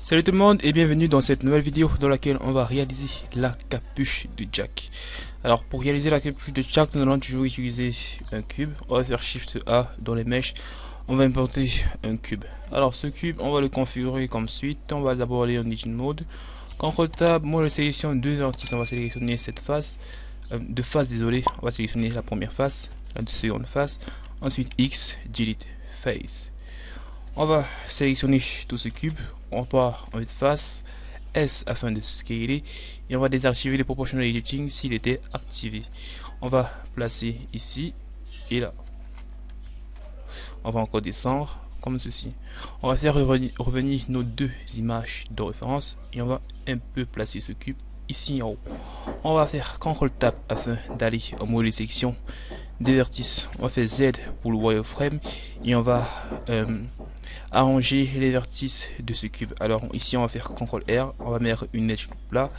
Salut tout le monde et bienvenue dans cette nouvelle vidéo dans laquelle on va réaliser la capuche de Jack. Alors pour réaliser la capuche de Jack, nous allons toujours utiliser un cube. On va faire Shift A dans les mèches. On va importer un cube. Alors ce cube, on va le configurer comme suit. On va d'abord aller en Engine Mode. CTRL Tab, moi je sélectionne deux vertices. On va sélectionner cette face. Deux faces, désolé. On va sélectionner la première face, la seconde face. Ensuite X, Delete Face. On va sélectionner tout ce cube, on part en vue de face, S afin de scaler, et on va désactiver le proportional editing s'il était activé. On va placer ici et là. On va encore descendre comme ceci. On va faire revenir nos deux images de référence et on va un peu placer ce cube ici en haut. On va faire CTRL Tab afin d'aller au mode de section des vertices. On va faire Z pour le wireframe et on va arranger les vertices de ce cube. Alors ici on va faire CTRL R, on va mettre une edge loop là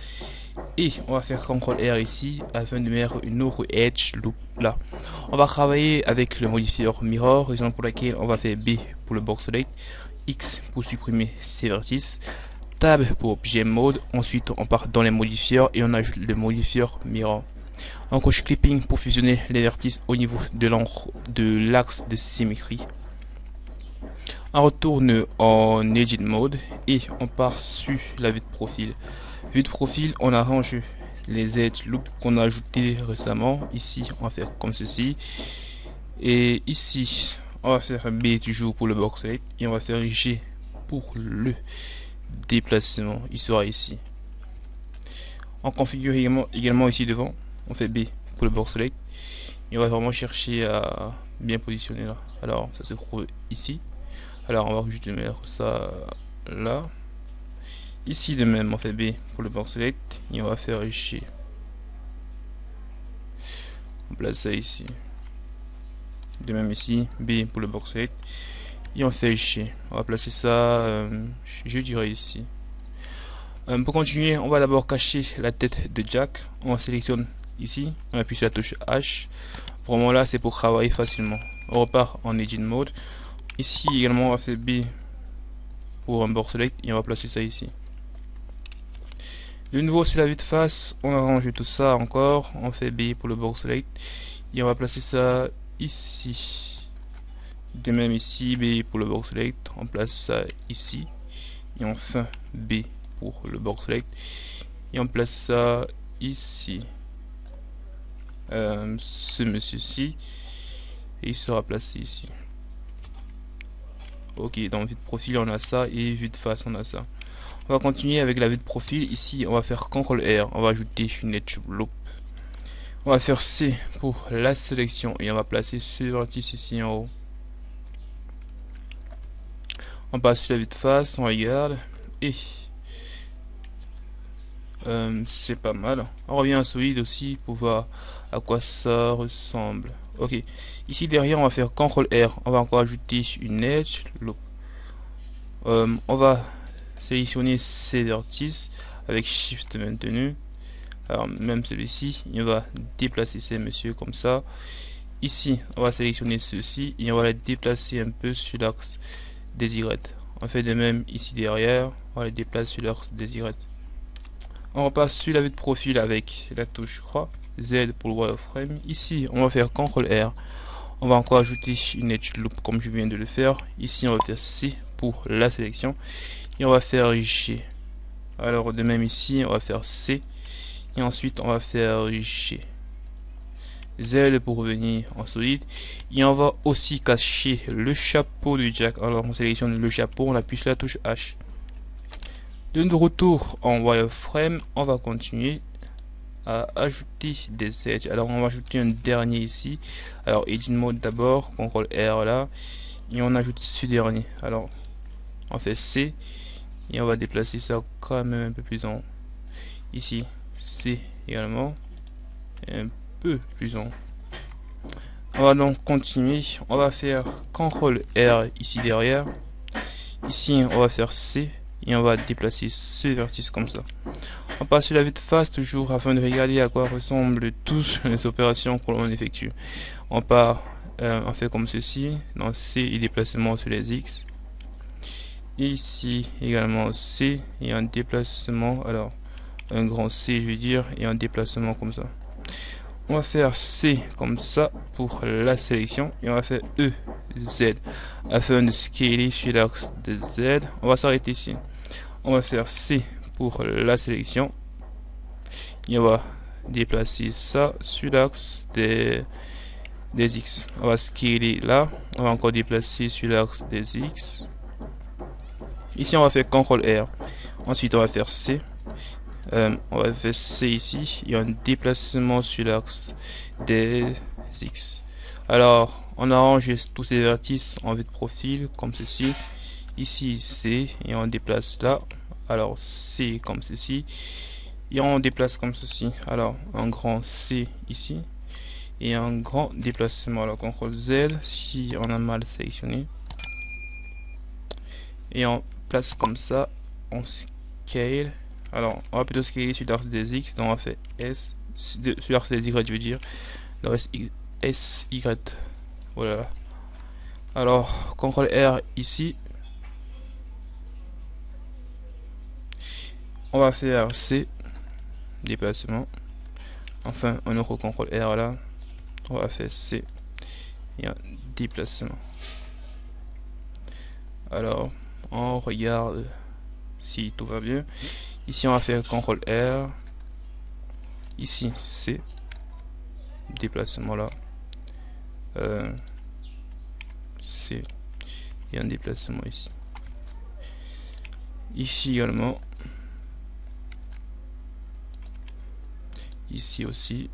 et on va faire CTRL R ici afin de mettre une autre edge loop là. On va travailler avec le modifier mirror, raison pour laquelle on va faire B pour le box select, X pour supprimer ces vertices, Tab pour objet mode. Ensuite on part dans les modifiers et on ajoute le modifier mirror. On coche clipping pour fusionner les vertices au niveau de l'axe de symétrie. On retourne en Edit Mode et on part sur la vue de profil. Vue de profil, on arrange les edge loops qu'on a ajouté récemment. Ici, on va faire comme ceci. Et ici, on va faire B toujours pour le box select et on va faire G pour le déplacement. Il sera ici. On configure également ici devant. On fait B pour le box select et on va vraiment chercher à bien positionner là. Alors, ça se trouve ici. Alors on va juste mettre ça là. Ici de même on fait B pour le box select et on va faire G. On place ça ici. De même ici B pour le box select et on fait G. On va placer ça je dirais ici. Pour continuer, on va d'abord cacher la tête de Jack. On sélectionne ici, on appuie sur la touche H. Vraiment là c'est pour travailler facilement. On repart en Edit Mode. Ici également on va faire B pour un box select et on va placer ça ici. De nouveau sur la vue de face, on arrange tout ça encore, on fait B pour le box select et on va placer ça ici. De même ici B pour le box select, on place ça ici et enfin B pour le box select et on place ça ici. Ce monsieur-ci et il sera placé ici. Ok, dans vue de profil on a ça et vue de face on a ça. On va continuer avec la vue de profil. Ici on va faire CTRL R, on va ajouter une edge loop. On va faire C pour la sélection et on va placer ce vertice ici en haut. On passe sur la vue de face, on regarde et c'est pas mal. On revient en solide aussi pour voir à quoi ça ressemble. Ok, ici derrière on va faire CTRL R, on va encore ajouter une edge loop. On va sélectionner ces vertices avec Shift maintenu. Alors même celui-ci, on va déplacer ces messieurs comme ça. Ici on va sélectionner ceci et on va les déplacer un peu sur l'axe des Y. On fait de même ici derrière, on va les déplacer sur l'axe des Y. On repasse sur la vue de profil avec la touche croix, Z pour le wireframe. Ici on va faire CTRL R, on va encore ajouter une edge loop comme je viens de le faire. Ici on va faire C pour la sélection et on va faire G. Alors de même ici on va faire C et ensuite on va faire G. Z pour revenir en solide et on va aussi cacher le chapeau de Jack. Alors on sélectionne le chapeau, on appuie sur la touche H. De retour en wireframe, on va continuer à ajouter des edges. Alors on va ajouter un dernier ici. Alors Edit Mode d'abord, CTRL R là et on ajoute ce dernier. Alors on fait C et on va déplacer ça quand même un peu plus en haut. Ici C également et un peu plus en haut. On va donc continuer, on va faire CTRL R ici derrière. Ici on va faire C et on va déplacer ce vertice comme ça. On passe sur la vue de face toujours afin de regarder à quoi ressemblent toutes les opérations que l'on effectue. On part, on fait comme ceci, dans C et déplacement sur les X. Ici également C et un déplacement, alors un grand C je veux dire, et un déplacement comme ça. On va faire C comme ça pour la sélection et on va faire E, Z afin de scaler sur l'axe de Z. On va s'arrêter ici. On va faire C pour la sélection et on va déplacer ça sur l'axe des X. On va scaler là, on va encore déplacer sur l'axe des X. Ici on va faire CTRL R. Ensuite on va faire C. On va faire C ici. Il y a un déplacement sur l'axe des X. Alors on arrange tous ces vertices en vue de profil comme ceci. Ici C et on déplace là. Alors C comme ceci. Et on déplace comme ceci. Alors un grand C ici. Et un grand déplacement. Alors CTRL Z si on a mal sélectionné. Et on place comme ça. On scale. Alors on va plutôt scaler sur l'axe des X. Donc on va faire S. Sur l'axe des Y je veux dire. Donc S, Y. Voilà. Alors CTRL R ici. On va faire C. Déplacement. Enfin un autre CTRL R là. On va faire C. Et un déplacement. Alors on regarde si tout va bien. Ici on va faire CTRL R. Ici C. Déplacement là. C. Et un déplacement ici. Ici également. Ici aussi.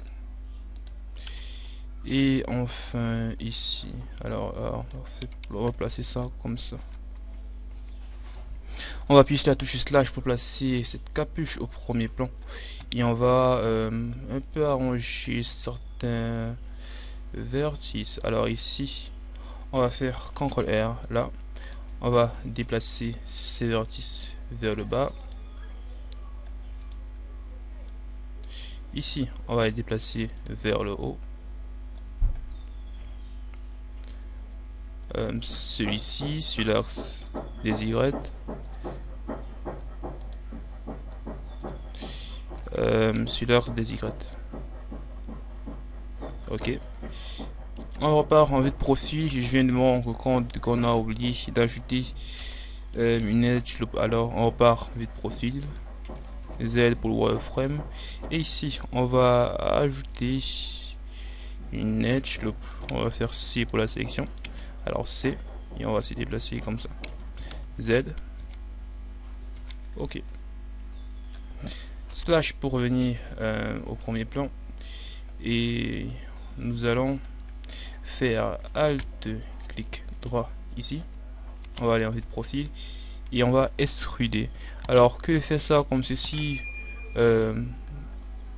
Et enfin ici. Alors on va placer ça comme ça. On va appuyer sur la touche slash pour placer cette capuche au premier plan. Et on va un peu arranger certains vertices. Alors ici, on va faire CTRL R. Là, on va déplacer ces vertices vers le bas. Ici, on va les déplacer vers le haut. Celui-ci sur l'axe des Y. Sur l'axe des Y. Ok. On repart en vue de profil. Je viens de me rendre compte qu'on a oublié d'ajouter une edge loop. Alors on repart en vue de profil. Z pour le wireframe. Et ici on va ajouter une edge loop. On va faire C pour la sélection. Alors C. Et on va se déplacer comme ça. Z. Ok. Slash pour revenir au premier plan. Et nous allons faire Alt, clic droit ici. On va aller en vue de profil. Et on va extruder. Alors que faire ça comme ceci,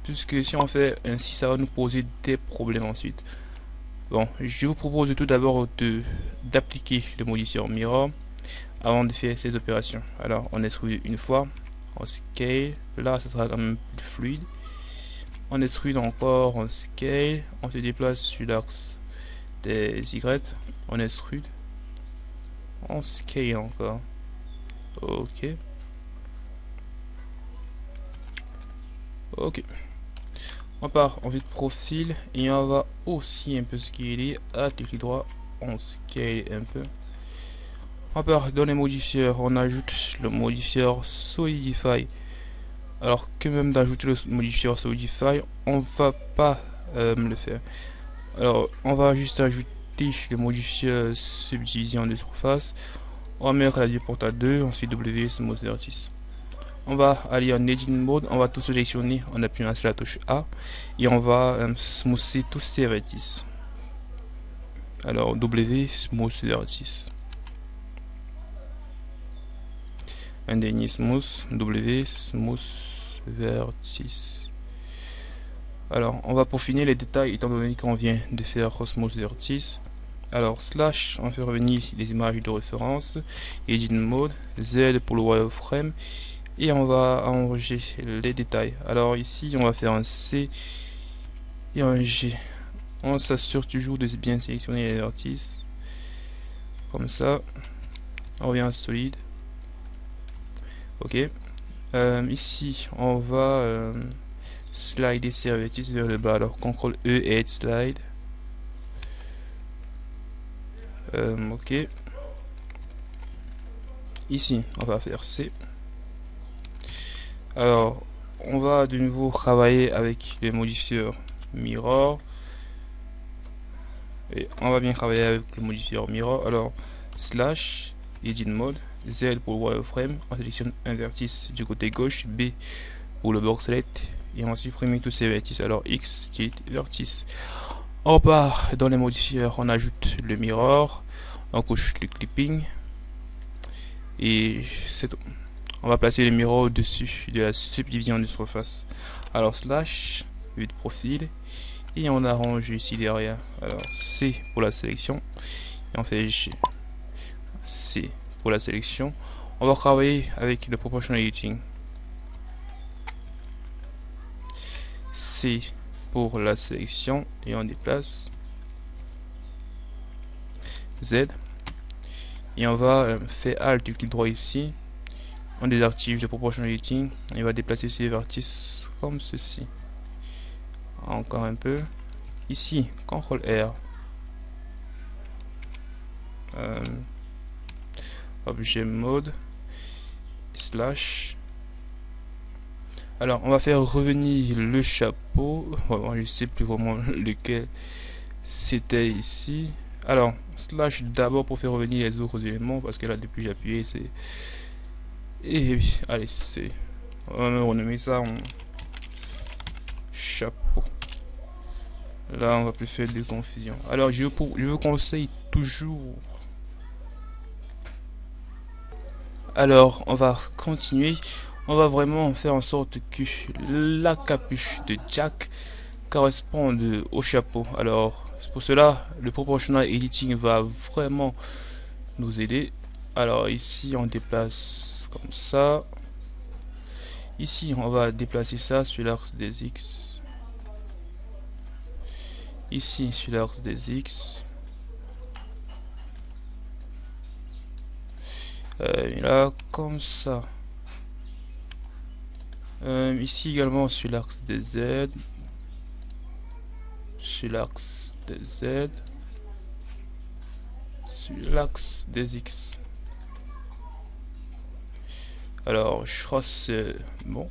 puisque si on fait ainsi, ça va nous poser des problèmes ensuite. Bon, je vous propose tout d'abord d'appliquer le modifier mirror avant de faire ces opérations. Alors on extrude une fois, on scale, là ça sera quand même plus fluide. On extrude encore, on scale, on se déplace sur l'axe des Y, on extrude, on scale encore. Ok. Ok. On part en vue de profil et on va aussi un peu scaler à clic droit. On scale un peu. On part dans les modifieurs, on ajoute le modifieur Solidify. Alors que même d'ajouter le modifieur Solidify, on va pas le faire. Alors on va juste ajouter le modifieur Subdivision de surface. On va mettre la viewport à 2, ensuite W Smooth Vertice. On va aller en Edit Mode, on va tout sélectionner en appuyant sur la touche A et on va smoother tous ces vertices. Alors W Smooth Vertice. Un dernier Smooth, W Smooth Vertice. Alors on va peaufiner les détails étant donné qu'on vient de faire Smooth Vertice. Alors slash, on fait revenir les images de référence, Edit Mode, Z pour le wireframe. Et on va arranger les détails. Alors ici on va faire un C et un G. On s'assure toujours de bien sélectionner les vertices. Comme ça. On revient à solide. Ok. Ici on va slider ces vertices vers le bas. Alors CTRL E et slide. Ok. Ici on va faire C. Alors on va de nouveau travailler avec les modifieurs mirror. Et on va bien travailler avec le modifieur mirror. Alors slash edit mode, Z pour le wireframe, on sélectionne un vertice du côté gauche, B pour le box select et on va supprimer tous ces vertices. Alors X qui est vertice. On repart dans les modifieurs, on ajoute le mirror, on coche le clipping et c'est tout. On va placer le mirror au-dessus de la subdivision de surface. Alors slash vue de profil et on arrange ici derrière. Alors C pour la sélection et on fait G. C pour la sélection. On va travailler avec le proportional editing. C pour la sélection et on déplace. Z et on va faire Alt du clic droit ici. On désactive le proportional editing et on va déplacer ces vertices comme ceci. Encore un peu. Ici, CTRL R. Objet mode slash. Alors on va faire revenir le chapeau. Je sais plus vraiment lequel c'était ici. Alors slash d'abord pour faire revenir les autres éléments parce que là depuis j'ai appuyé c'est. Et oui, allez c'est. On renommer ça en chapeau. Là on va plus faire de confusion. Alors je vous conseille toujours. Alors on va continuer. On va vraiment faire en sorte que la capuche de Jack corresponde au chapeau. Alors pour cela le proportional editing va vraiment nous aider. Alors ici on déplace comme ça. Ici on va déplacer ça sur l'axe des X. Ici sur l'axe des X. Là comme ça. Ici également sur l'axe des Z. Sur l'axe des Z. Sur l'axe des X. Alors je crois que c'est bon.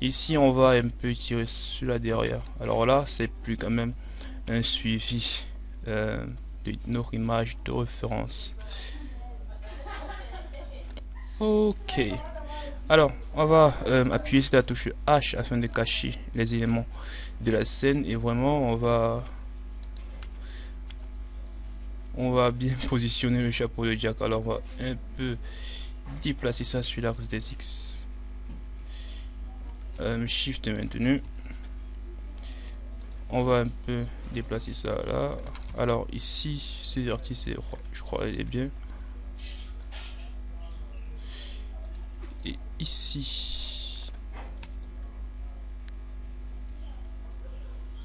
Ici on va un peu tirer sur la derrière. Alors là c'est plus quand même un suivi de notre image de référence. Ok. Alors on va appuyer sur la touche H afin de cacher les éléments de la scène et vraiment on va bien positionner le chapeau de Jack. Alors on va un peu déplacer ça sur l'axe des X. Shift maintenu. On va un peu déplacer ça là. Alors ici ce vertice je crois il est bien. Et ici.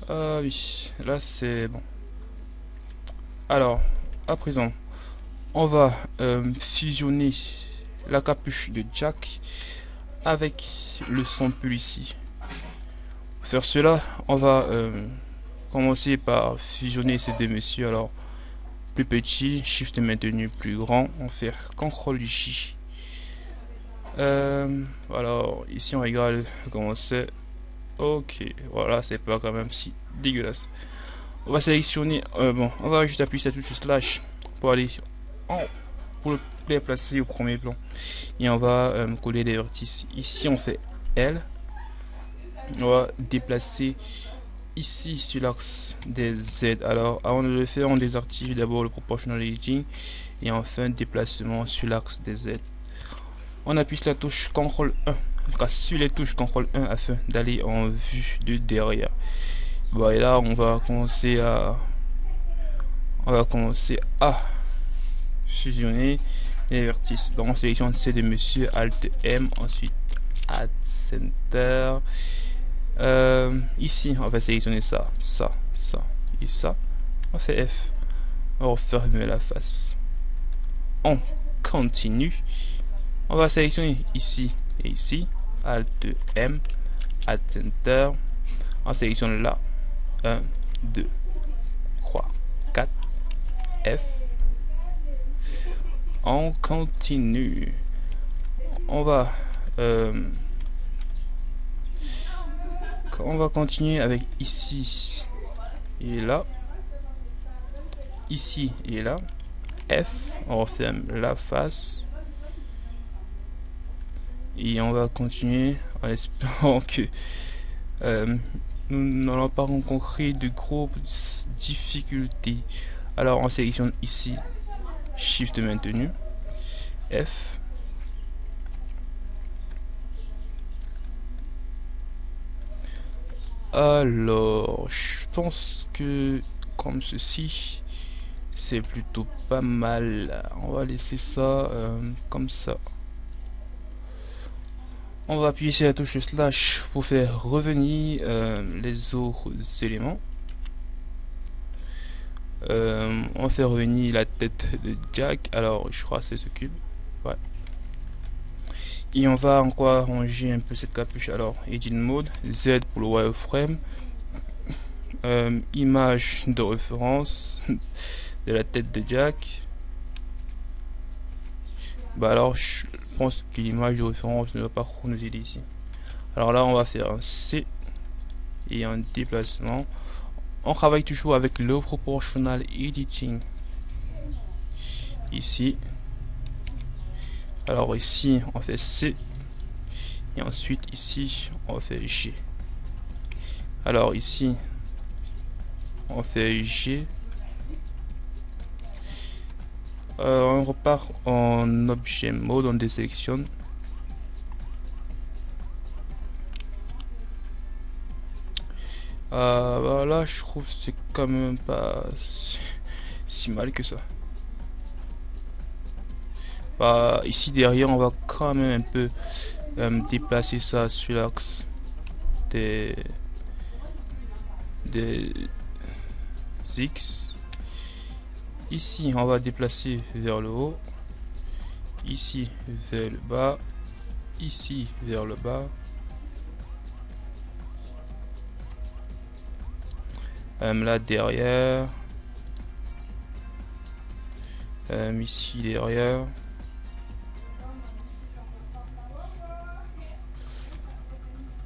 Ah oui, là c'est bon. Alors à présent on va fusionner la capuche de Jack avec le sample ici. Pour faire cela on va commencer par fusionner ces deux messieurs. Alors plus petit, shift maintenu, plus grand, on fait CTRL J. Alors ici on regarde comment c'est. Ok, voilà, c'est pas quand même si dégueulasse. On va sélectionner bon, on va juste appuyer sur la touche slash pour aller pour les placer au premier plan et on va coller les vertices. Ici on fait L. On va déplacer ici sur l'axe des Z. Alors avant de le faire on désactive d'abord le proportional editing et enfin déplacement sur l'axe des Z. On appuie sur la touche CTRL 1, enfin sur les touches CTRL 1 afin d'aller en vue de derrière. Bon, et là on va commencer à fusionner les vertices. Donc on sélectionne ces deux messieurs, Alt M, ensuite Add Center. Ici on va sélectionner ça et ça. On fait F. On va refermer la face. On continue. On va sélectionner ici et ici, Alt M, Alt Enter, on sélectionne là, 1, 2, 3, 4, F, on continue, on va continuer avec ici et là, ici et là, F, on referme la face et on va continuer en espérant que nous n'allons pas rencontrer de grosses difficultés. Alors on sélectionne ici Shift maintenu, F, alors je pense que comme ceci c'est plutôt pas mal. On va laisser ça comme ça. On va appuyer sur la touche slash pour faire revenir les autres éléments. On fait revenir la tête de Jack. Alors je crois que c'est ce cube. Ouais. Et on va encore arranger un peu cette capuche. Alors Edit Mode, Z pour le wireframe, image de référence de la tête de Jack. Bah alors je pense que l'image de référence ne va pas trop nous aider ici. Alors là on va faire un C et un déplacement. On travaille toujours avec le proportional editing ici. Alors ici on fait C et ensuite ici on fait G. Alors ici on fait G. On repart en objet mode, on désélectionne. Voilà, je trouve que c'est quand même pas si mal que ça. Ici derrière, on va quand même un peu déplacer ça sur l'axe des X. Ici, on va déplacer vers le haut. Ici, vers le bas. Ici, vers le bas. Là, derrière. Ici, derrière.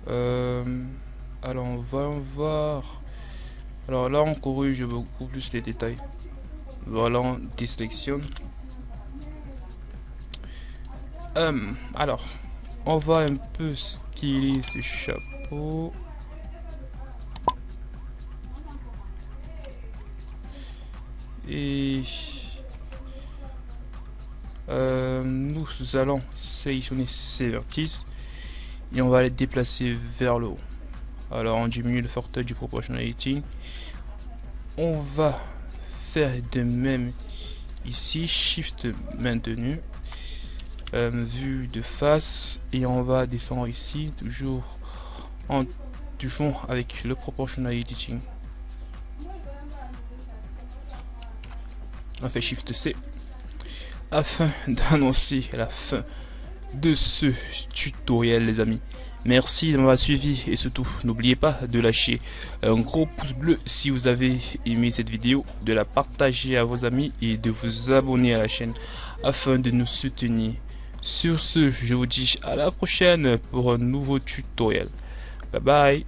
Alors, on va voir. Alors là, on corrige beaucoup plus les détails. Voilà, on désélectionne. Alors, on va un peu scaler ce chapeau. Et nous allons sélectionner ces vertices et on va les déplacer vers le haut. Alors on diminue le facteur du proportionality. On va faire de même ici, Shift maintenu, vue de face, et on va descendre ici toujours avec le proportional editing. On fait Shift C afin d'annoncer la fin de ce tutoriel, les amis. Merci de m'avoir suivi et surtout n'oubliez pas de lâcher un gros pouce bleu si vous avez aimé cette vidéo, de la partager à vos amis et de vous abonner à la chaîne afin de nous soutenir. Sur ce, je vous dis à la prochaine pour un nouveau tutoriel. Bye bye.